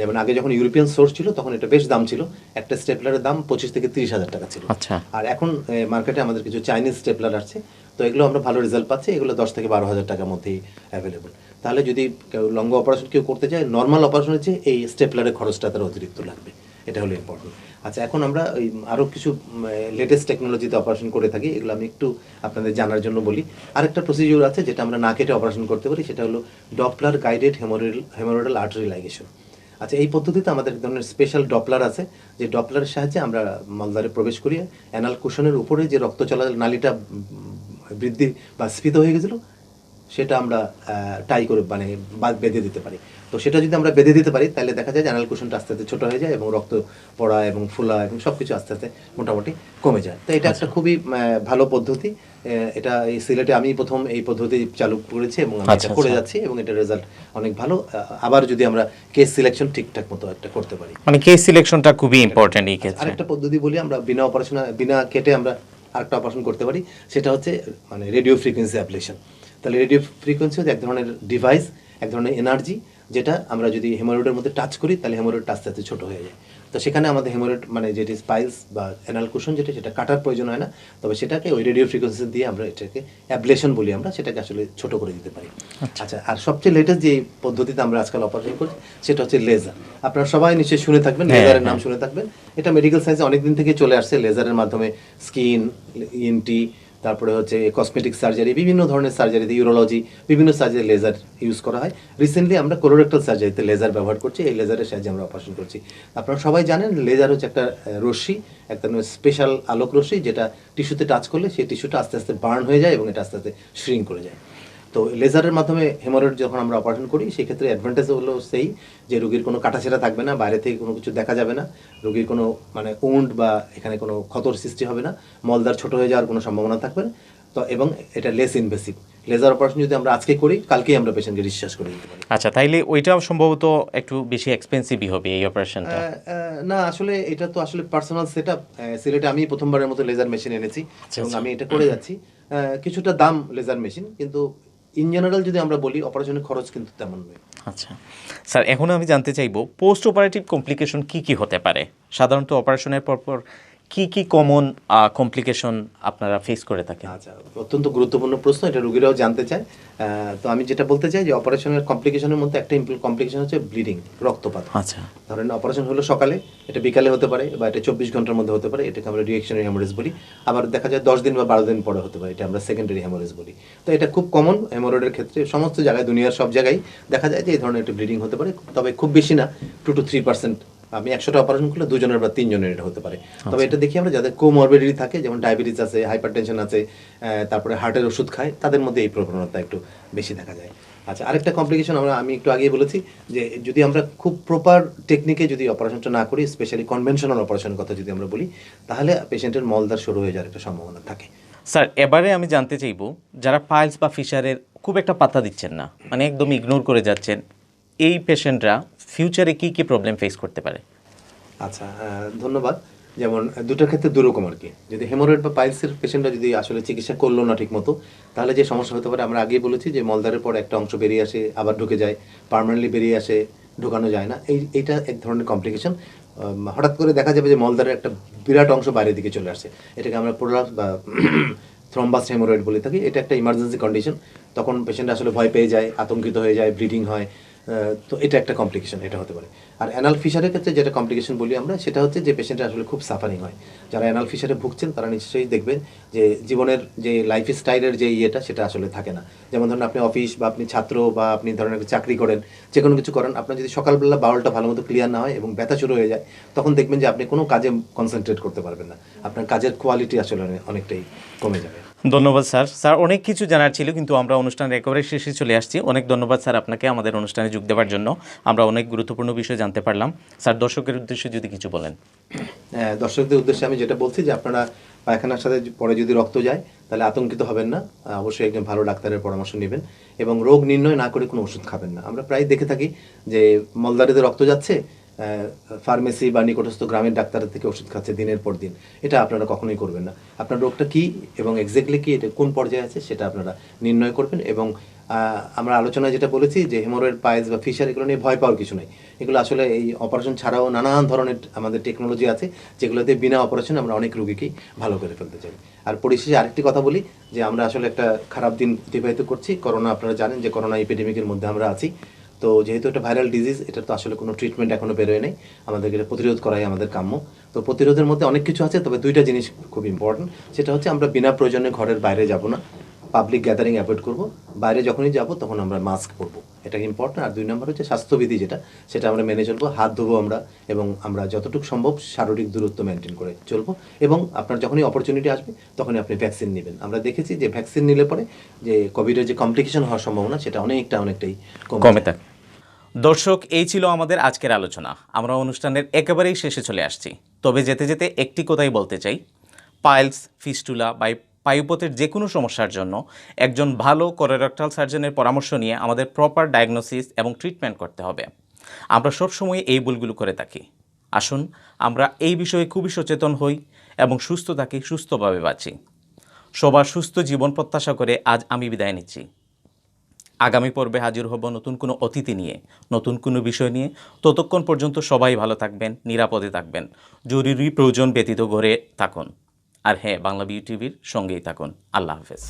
যেমন আগে যখন ইউরোপিয়ান সোর্স ছিল তখন এটা বেশ দাম ছিল, একটা স্টেপলারের দাম 25 থেকে 30 হাজার টাকা ছিল। আচ্ছা। আর এখন মার্কেটে আমাদের কিছু চাইনিজ স্টেপলার আছে, তো এগুলো আমরা ভালো রেজাল্ট পাচ্ছি, এগুলো 10 থেকে 12 হাজার টাকার মধ্যেই অ্যাভেলেবল। তাহলে যদি কেউ লঙ্গ অপারেশন কেউ করতে চায়, নর্মাল অপারেশনের চেয়ে এই স্টেপলারের খরচটা তার অতিরিক্ত লাগবে, এটা হলো ইম্পর্টেন্ট। আচ্ছা, এখন আমরা ওই আরও কিছু লেটেস্ট টেকনোলজিতে অপারেশন করে থাকি, এগুলো আমি একটু আপনাদের জানার জন্য বলি। আরেকটা প্রসিডিউর আছে যেটা আমরা না কেটে অপারেশন করতে পারি, সেটা হলো Doppler guided haemorrhoidal artery ligation. আচ্ছা, এই পদ্ধতিতে আমাদের এক ধরনের স্পেশাল ডপলার আছে, যে ডপলারের সাহায্যে আমরা মলদ্বারে প্রবেশ করিয়ে অ্যানাল কুশনের উপরে যে রক্ত চলাচল নালীটা বৃদ্ধি বা স্ফীত হয়ে গেছিলো সেটা আমরা টাই করে মানে বেঁধে দিতে পারি। তো সেটা যদি আমরা বেঁধে দিতে পারি তাহলে দেখা যায় যে অ্যানাল কুশনটা আস্তে আস্তে ছোটো হয়ে যায় এবং রক্ত পড়া এবং ফুলা এবং সব কিছু আস্তে আস্তে মোটামুটি কমে যায়। তো এটা একটা খুবই ভালো পদ্ধতি। এটা এই সিলেটে আমি প্রথম এই পদ্ধতি চালু করেছি এবং আমি এটা করে যাচ্ছি এবং এটার রেজাল্ট অনেক ভালো। আবার যদি আমরা কেস সিলেকশন ঠিকঠাক মতো একটা করতে পারি, মানে কেস সিলেকশনটা খুবই ইম্পর্টেন্ট এই ক্ষেত্রে। আরেকটা পদ্ধতি বলি, আমরা বিনা কেটে আমরা আরেকটা অপারেশন করতে পারি, সেটা হচ্ছে মানে রেডিও ফ্রিকোয়েন্সি অ্যাবলেশন। তাহলে রেডিও ফ্রিকোয়েন্সি হচ্ছে এক ধরনের ডিভাইস, এক ধরনের এনার্জি, যেটা আমরা যদি হেমোরয়েডের মধ্যে টাচ করি তাহলে হেমোরয়েডটা আস্তে আস্তে ছোটো হয়ে যায়। তো সেখানে আমাদের হেমোরয়েড মানে যেটি স্পাইলস বা অ্যানাল কুশন সেটা কাটার প্রয়োজন হয় না, তবে সেটাকে ওই রেডিও ফ্রিকোয়েন্সি দিয়ে আমরা এটাকে অ্যাবলেশন বলি, আমরা সেটাকে আসলে ছোটো করে দিতে পারি। আচ্ছা, আর সবচেয়ে লেটেস্ট যে পদ্ধতিতে আমরা আজকাল অপারেশন করছি সেটা হচ্ছে লেজার। আপনারা সবাই নিশ্চয়ই শুনে থাকবেন, লেজারের নাম শুনে থাকবেন। এটা মেডিকেল সায়েন্সে অনেকদিন থেকে চলে আসছে। লেজারের মাধ্যমে স্কিন, ইএনটি, তারপরে হচ্ছে কসমেটিক সার্জারি, বিভিন্ন ধরনের সার্জারিতে, ইউরোলজি, বিভিন্ন সার্জারি লেজার ইউজ করা হয়। রিসেন্টলি আমরা কোলোরেক্টাল সার্জারিতে লেজার ব্যবহার করছি, এই লেজারের সাহায্যে আমরা অপারেশন করছি। আপনারা সবাই জানেন লেজার হচ্ছে একটা রশ্মি, একটা স্পেশাল আলোক রশ্মি, যেটা টিস্যুতে টাচ করলে সেই টিস্যুটা আস্তে আস্তে বার্ন হয়ে যায় এবং এটা আস্তে আস্তে শ্রিঙ্ক করে যায়। তো লেজারের মাধ্যমে হেমোরয়েড যখন আমরা অপারেশন করি সেই ক্ষেত্রে অ্যাডভান্টেজ হলো সেই যে রোগীর কোনো কাটাছেঁড়া থাকবে না, বাইরে থেকে কোনো কিছু দেখা যাবে না, রোগীর কোনো মানে উন্ড বা এখানে কোনো ক্ষতর সৃষ্টি হবে না, মলদার ছোট হয়ে যাওয়ার কোনো সম্ভাবনা থাকবে না। তো এবং এটা লেস ইনভেসিভ। লেজার অপারেশন যদি আমরা আজকে করি, কালকেই আমরা পেশেন্টকে ডিসচার্জ করে দিতে পারি। আচ্ছা, তাইলে ওইটাও সম্ভবত একটু বেশি এক্সপেন্সিভই হবে এই অপারেশনটা। না, আসলে এটা তো আসলে পার্সোনাল সেট আপ। সিলেটে আমি প্রথমবারের মতো লেজার মেশিন এনেছি এবং আমি এটা করে যাচ্ছি। কিছুটা দাম লেজার মেশিন, কিন্তু ইন জেনারেল যদি আমরা বলি অপারেশনের খরচ কিন্তু তেমন নয়। আচ্ছা স্যার, এখন আমি জানতে চাইবো পোস্ট অপারেটিভ কমপ্লিকেশন কি কি হতে পারে? সাধারণত অপারেশনের পরপর কি কি কমন কমপ্লিকেশন আপনারা ফেস করে থাকেন? আচ্ছা, অত্যন্ত গুরুত্বপূর্ণ প্রশ্ন, এটা রোগীরাও জানতে চায়। তো আমি যেটা বলতে চাই যে অপারেশনের কমপ্লিকেশনের মধ্যে একটা কমপ্লিকেশন হচ্ছে ব্লিডিং, রক্তপাত। আচ্ছা, ধরেন অপারেশন হলো সকালে, এটা বিকালে হতে পারে বা এটা 24 ঘন্টার মধ্যে হতে পারে, এটাকে আমরা রিঅ্যাকশনারি হেমোরেজ বলি। আবার দেখা যায় 10 দিন বা 12 দিন পরে হতে পারে, এটা আমরা সেকেন্ডারি হেমোরেজ বলি। তো এটা খুব কমন হেমোরয়েডের ক্ষেত্রে, সমস্ত জায়গায়, দুনিয়ার সব জায়গায় দেখা যায় যে এই ধরনের একটা ব্লিডিং হতে পারে, তবে খুব বেশি না, 2 to 3%। আমি 100টা অপারেশন করলে 2 জনের বা 3 জনের এটা হতে পারে। তবে এটা দেখি আমরা যাদের কোমরবিডিটি থাকে, যেমন ডায়াবেটিস আছে, হাইপারটেনশন আছে, তারপরে হার্টের ওষুধ খায়, তাদের মধ্যে এই প্রবণতা একটু বেশি দেখা যায়। আচ্ছা, আরেকটা কমপ্লিকেশন আমি একটু আগেই বলেছি যে যদি আমরা খুব প্রপার টেকনিকে যদি অপারেশনটা না করি, স্পেশালি কনভেনশনাল অপারেশনের কথা যদি আমরা বলি, তাহলে পেশেন্টের মলদার শুরু হয়ে যাওয়ার একটা সম্ভাবনা থাকে। স্যার এবারে আমি জানতে চাইবো, যারা পাইলস বা ফিশারের খুব একটা পাত্তা দিচ্ছেন না, মানে একদম ইগনোর করে যাচ্ছেন, এই পেশেন্টরা ফিউচারে কি কি প্রবলেম ফেস করতে পারে? আচ্ছা, ধন্যবাদ। যেমন দুটোর ক্ষেত্রে দুরকম আর কি। যদি হেমোরয়েড বা পাইলসের পেশেন্টরা যদি আসলে চিকিৎসা করলো না ঠিক মতো, তাহলে যে সমস্যা হতে পারে, আমরা আগেই বলেছি যে মলদ্বারের পর একটা অংশ বেরিয়ে আসে, আবার ঢুকে যায়, পার্মানেন্টলি বেরিয়ে আসে, ঢোকানো যায় না। এইটা এক ধরনের কমপ্লিকেশন। হঠাৎ করে দেখা যাবে যে মলদ্বারের একটা বিরাট অংশ বাইরের দিকে চলে আসছে, এটাকে আমরা প্রোলাপস বা থ্রম্বাস হেমোরয়েড বলে থাকি। এটা একটা ইমার্জেন্সি কন্ডিশন। তখন পেশেন্ট আসলে ভয় পেয়ে যায়, আতঙ্কিত হয়ে যায়, ব্লিডিং হয়। তো এটা একটা কমপ্লিকেশন, এটা হতে পারে। আর অ্যানাল ফিশারের ক্ষেত্রে যেটা কমপ্লিকেশন বলি আমরা, সেটা হচ্ছে যে পেশেন্টের আসলে খুব সাফারিং হয়। যারা অ্যানাল ফিশারে ভুগছেন তারা নিশ্চয়ই দেখবেন যে জীবনের যে লাইফ স্টাইলের যে ইয়েটা, সেটা আসলে থাকে না। যেমন ধরুন আপনি অফিস বা আপনি ছাত্র বা আপনি ধরেন একটা চাকরি করেন, যে কোনো কিছু করেন, আপনার যদি সকালবেলা বাউলটা ভালো মতো ক্লিয়ার না হয় এবং ব্যথা শুরু হয়ে যায়, তখন দেখবেন যে আপনি কোনো কাজে কনসেন্ট্রেট করতে পারবেন না, আপনার কাজের কোয়ালিটি আসলে অনেকটাই কমে যাবে। ধন্যবাদ স্যার। স্যার অনেক কিছু জানার ছিল, কিন্তু আমরা অনুষ্ঠানের একেবারে শেষে চলে আসছি। অনেক ধন্যবাদ স্যার আপনাকে আমাদের অনুষ্ঠানে যোগ দেওয়ার জন্য। আমরা অনেক গুরুত্বপূর্ণ বিষয় জানতে পারলাম। স্যার দর্শকের উদ্দেশ্যে যদি কিছু বলেন। দর্শকদের উদ্দেশ্যে আমি যেটা বলছি যে আপনারা পায়খানার সাথে পরে যদি রক্ত যায়, তাহলে আতঙ্কিত হবেন না, অবশ্যই একজন ভালো ডাক্তারের পরামর্শ নেবেন এবং রোগ নির্ণয় না করে কোনো ওষুধ খাবেন না। আমরা প্রায় দেখে থাকি যে মলদ্বারেতে রক্ত যাচ্ছে, ফার্মেসি বা নিকটস্থ গ্রামের ডাক্তারের থেকে ওষুধ খাচ্ছে দিনের পর দিন। এটা আপনারা কখনোই করবেন না। আপনার রোগটা কী এবং এক্স্যাক্টলি কী, এটা কোন পর্যায়ে আছে, সেটা আপনারা নির্ণয় করবেন। এবং আমরা আলোচনায় যেটা বলেছি যে হেমোরয়েড, পাইলস বা ফিশার, এগুলো নিয়ে ভয় পাওয়ার কিছু নেই। এগুলো আসলে এই অপারেশন ছাড়াও নানান ধরনের আমাদের টেকনোলজি আছে, যেগুলোতে বিনা অপারেশনে আমরা অনেক রোগীকেই ভালো করে ফেলতে চাই। আর পরিশেষে আরেকটি কথা বলি যে আমরা আসলে একটা খারাপ দিন অতিবাহিত করছি। করোনা, আপনারা জানেন যে করোনা এপিডেমিকের মধ্যে আমরা আছি। তো যেহেতু এটা ভাইরাল ডিজিজ, এটার তো আসলে কোনো ট্রিটমেন্ট এখনো বেরোয় নেই, আমাদেরকে এটা প্রতিরোধ করাই আমাদের কাম্য। তো প্রতিরোধের মধ্যে অনেক কিছু আছে, তবে দুইটা জিনিস খুব ইম্পর্টেন্ট। সেটা হচ্ছে আমরা বিনা প্রয়োজনে ঘরের বাইরে যাব না, পাবলিক গ্যাদারিং অ্যাভয়েড করব, বাইরে যখনই যাব তখন আমরা মাস্ক পরবো, এটা ইম্পর্টেন্ট। আর 2 নম্বর হচ্ছে স্বাস্থ্যবিধি, সেটা আমরা মেনে চলবো, হাত ধোবো আমরা, এবং আমরা যতটুকু সম্ভব শারীরিক দূরত্ব মেনটেন করে চলবো। এবং আপনার যখনই অপরচুনিটি আসবে তখনই আপনি ভ্যাকসিন নেবেন। আমরা দেখেছি যে ভ্যাকসিন নিলে পরে যে কোভিডের যে কমপ্লিকেশন হওয়ার সম্ভাবনা, সেটা অনেকটাই কমে থাকে। দর্শক, এই ছিল আমাদের আজকের আলোচনা। আমরা অনুষ্ঠানের একেবারেই শেষে চলে আসছি। তবে যেতে যেতে একটি কথাই বলতে চাই, পাইলস, ফিস্টুলা বা পায়ুপথের যে কোনো সমস্যার জন্য একজন ভালো কোলোরেক্টাল সার্জনের পরামর্শ নিয়ে আমাদের প্রপার ডায়াগনোসিস এবং ট্রিটমেন্ট করতে হবে। আমরা সবসময় এই ভুলগুলো করে থাকি। আসুন আমরা এই বিষয়ে খুবই সচেতন হই এবং সুস্থ থাকি, সুস্থভাবে বাঁচি। সবার সুস্থ জীবন প্রত্যাশা করে আজ আমি বিদায় নিচ্ছি। আগামী পর্বে হাজির হব নতুন কোনো অতিথি নিয়ে, নতুন কোনো বিষয় নিয়ে। ততক্ষণ পর্যন্ত সবাই ভালো থাকবেন, নিরাপদে থাকবেন, জরুরি প্রয়োজন ব্যতীত ঘরে থাকুন। আর হ্যাঁ, বাংলা ভিউ টিভির সঙ্গেই থাকুন। আল্লাহ হাফেজ।